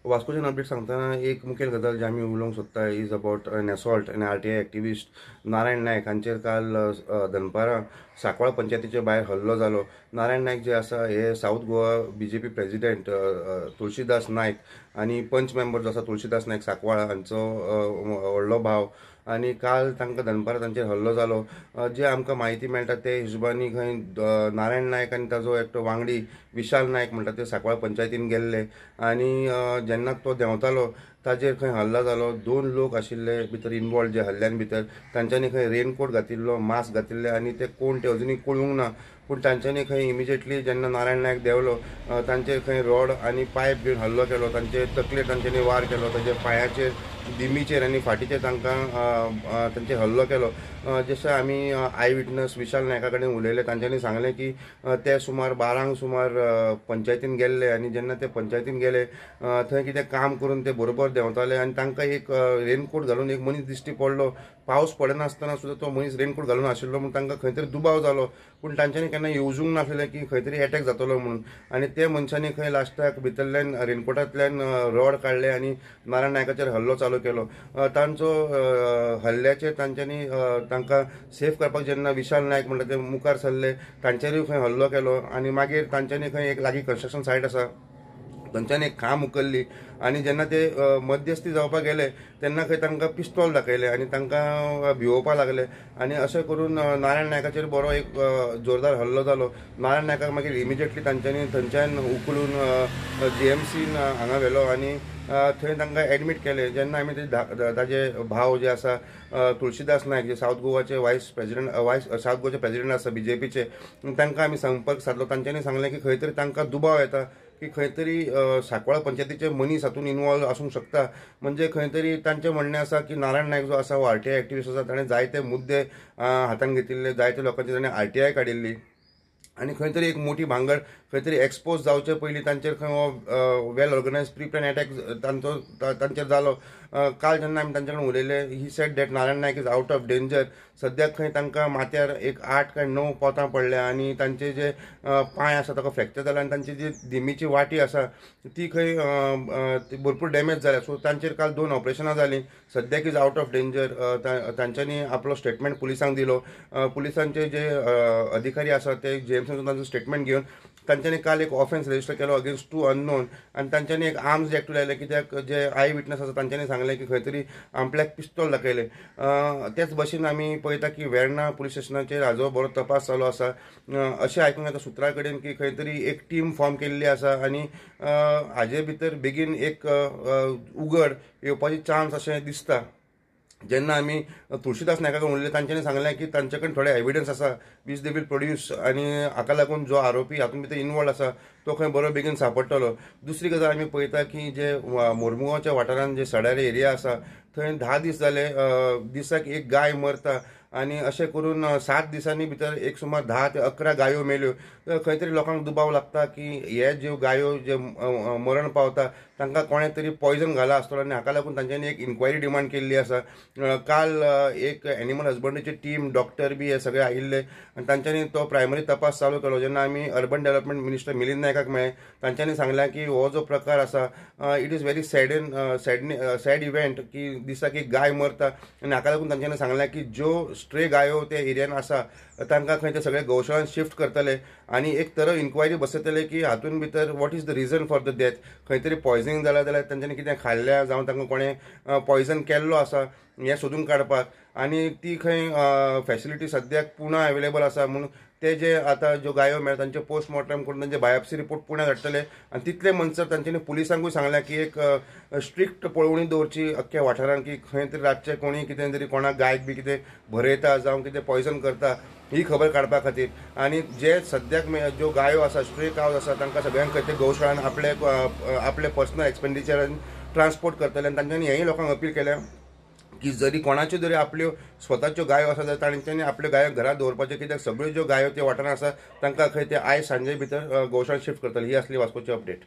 वास्कोच्यान update सांगतना एक मुखेल गजाल जी आमी उलोवंक सोदता is about an assault an RTI activist Narayan Naik हांचेर काल दनपारां सांकवाळ पंचायतीचे भायर हल्लो जालो. नारायण नायक जे आसा हे south Goa BJP president Tulsidas Naik आनी पंच मेंबर जो आसा तुळशीदास नायक सांकवाळ हांचो व्हडलो भाव. आनी काल तांकां दनपारां तांचेर हल्लो जालो. जे आमकां म्हायती मेळटा ते हिशोबानी खंय नारायण नायक आनी ताजो एकटो वांगडी विशाल नायक म्हणटा ते सांकवाळ पंचायतीन गेल्ले आनी जेन्ना तो देंवतालो ताजेर खंय हल्ला जालो. 2 लोक आशिल्ले भितर इनवॉल्ड जे हल्ल्यान भितर तांच्यांनी खंय रेनकोट घातिल्लो, मास्क घातिल्ले आनी ते कोण ते अजुनूय कळूंक ना. पूण तांच्यांनी खंय इमिजिएटली जेन्ना नारायण नायक देंवलो तांचेर खंय रॉड आनी पायप घेवन हल्लो केलो. तांचे तकलेर तांच्यांनी वार केलो, ताचे पांयाचेर, दिमीचेर आनी फाटीचेर तांकां तांचेर हल्लो केलो. जशें आमी आय विटनस विशाल नायका कडेन उलयले तांच्यांनी सांगलें की ते सुमार 12 सुमार पंचायतीन गेल्ले आनी जेन्ना ते पंचायतीन गेले थंय कितें काम करून ते बरोबर देंवताले आनी तांकां एक रेनकोट घालून एक मनीस दिश्टी पडलो. पावस पडनासतना सुद्दां तो मनीस रेनकोट घालून आशिल्लो म्हूण तांकां खंय तरी दुबाव जालो. पूण तांच्यांनी केन्ना येवजूंक नासलें की खंय तरी एटॅक जातलो म्हणून. आनी ते मनशांनी खंय लास्टाक भितरल्यान रेनकोटांतल्यान रॉड काडले आनी नारायण नायकाचेर हल्लो चालू केलो. तांचो हल्ल्याचेर तांच्यांनी तांकां सेफ करपाक जेन्ना विशाल नायक म्हणटा ते मुखार सरले तांचेरूय खंय हल्लो केलो आनी मागीर तांच्यांनी खंय एक लागीं कन्स्ट्रक्शन सायट आसा तांच्यांनी एक खांब उखल्ली आनी जेन्ना ते मध्यस्थी जावपाक गेले तेन्ना खंय तांकां पिस्तॉल दाखयले आनी तांकां भिवोवपाक लागले आनी अशें करून नारायण नायकाचेर बरो एक जोरदार हल्लो जालो. नारायण नायकाक मागीर इमिजिएटली तांच्यांनी थंयच्यान उखलून GMCन हांगा व्हेलो आनी थंय तांकां एडमीट केले. जेन्ना आमी ताजे भाव जे आसा तुळशीदास नायक जे साऊथ गोवाचे साऊथ गोवाचे प्रेसिडेंट आसा BJPचे तांकां आमी संपर्क सादलो. तांच्यांनी सांगलें की खंय तरी तांकां दुबाव येता की खंय तरी सांकवाळ पंचायतीचे मनीस हातून इनवॉल्व आसूंक शकता. म्हणजे खंय तरी तांचें म्हणणें आसा की नारायण नायक जो आसा हो आरटीआय एक्टिविस्ट आसा ताणें जायते मुद्दे हातान घेतिल्ले, जायते लोकांची ताणें आरटीआय काडिल्ली आनी खंय तरी एक मोठी भांगड खंय तरी एक्सपोज जावचे पयलीं तांचेर खंय हो well organised pre plan attack तांचेर जालो. काल जेन्ना आमी तांचे कडेन उलयले he said that Narayan Nayak is out of danger. सद्याक खंय तांकां माथ्यार एक 8 काय 9 पोतां पडल्या आनी तांचे जे पांय आसा ताका फ्रॅक्चर जाला आनी तांची जी दिमीची वाटी आसा ती खंय भरपूर डॅमेज जाल्या. सो तांचेर काल 2 ऑपरेशनां जालीं. सद्याक इज आउट ऑफ डेंजर. तांच्यांनी आपलो स्टेटमेंट पुलिसांक दिलो. पुलिसांचे जे अधिकारी आसा ते GMCन तांचो स्टेटमेंट घेवन तांच्यांनी काल एक ऑफेन्स रजिस्टर केलो अगेन्स्ट 2 अननोन आनी तांच्यांनी एक आर्म्स एक्ट लायले कित्याक जे आय विटनस आसा तांच्यांनी सांगलें की खंय तरी आपल्याक पिस्तॉल दाखयले. तेच भशेन आमी पळयता की वेर्णा पुलीस स्टेशनाचेर हाजो बरो तपास चालू आसा. अशें आयकूंक येता सुत्रा कडेन की खंय तरी एक टीम फॉर्म केल्ली आसा आनी हाजे भितर बेगीन एक उगड येवपाची चान्स अशें दिसता. जेन्ना आमी तुळशीदास नायका कडेन उलयले तांच्यांनी सांगलें की तांचे कडेन थोडे एविडन्स आसा वीच दे वील प्रोड्यूस आनी हाका लागून जो आरोपी हातूंत भितर इनवॉल्ड आसा तो खंय बरो बेगीन सांपडटलो. दुसरी गजाल आमी पळयता की जे मोरमुगांवच्या वाठारांत जे सडारे एरिया आसा थंय 10 दीस जाले दिसाक एक गाय मरता आनी अशें करून 7 दिसांनी भितर एक सुमार 10 ते 11 गायो मेल्यो. खंय तरी लोकांक दुबाव लागता की हे ज्यो गायो जे मरण पावता तांकां कोणें तरी पॉयझन घाला आसतलो आनी हाका लागून तांच्यांनी एक इन्क्वायरी डिमांड केल्ली आसा. काल एक एनिमल हजबंड्रीची टीम डॉक्टर बी हे सगळे आयिल्ले आनी तांच्यांनी तो प्रायमरी तपास चालू केलो. जेन्ना आमी अर्बन डेव्हलपमेंट मिनिस्टर मिलिंद नायकाक मेळ्ळे तांच्यांनी सांगलें की हो जो प्रकार आसा it is very sad event की दिसाक एक गाय मरता आनी हाका लागून तांच्यांनी सांगलें की ज्यो स्ट्रे गायो त्या एरियान आसा तांकां खंय ते सगळे गौशाळांत शिफ्ट करतले आनी एक तर इन्क्वायरी बसयतले की हातून भितर what is the region for the death. खंय तरी पॉयझनिंग जाल्यार तांच्यांनी कितें खाल्ल्या जावं तांकां कोणें पॉयझन केल्लो आसा हें सोदून काडपाक. आनी ती खंय फॅसिलिटी सद्याक पुणा अवेलेबल आसा म्हणून ते जे आतां ज्यो गायो मेळटा तांचे पोस्टमॉर्टम करून तांचे बायोप्सी रिपोर्ट पुण्या धाडटले आनी तितले म्हणसर तांच्यांनी पुलिसांकूय सांगलें की एक स्ट्रिक्ट पळोवणी दवरची अख्ख्या वाठारांत की खंय तरी रातचे कोणी कितें तरी कोणाक गायक बी कितें भरयता जावं कितें पॉयझन करता ही खबर काडपा खातीर. आनी जे सद्याक ज्यो गायो आसा स्ट्रे कावज आसा तांकां सगळ्यांक खंय ते गौशाळान आपले पर्सनल एक्सपेंडिचरान ट्रान्सपोर्ट करतले आनी तांच्यांनी हेंय लोकांक अपील केल्या की जरी कोणाच्यो जरी आपल्यो स्वताच्यो गायो आसा जाल्यार तांच्यांनी आपल्यो गायो घरांत दवरपाच्यो कित्याक सगळ्यो ज्यो गायो त्या वाठारांत आसा तांकां खंय ते आयज सांजे भितर गौशाळेंत शिफ्ट करतले. ही आसली वास्कोची अपडेट.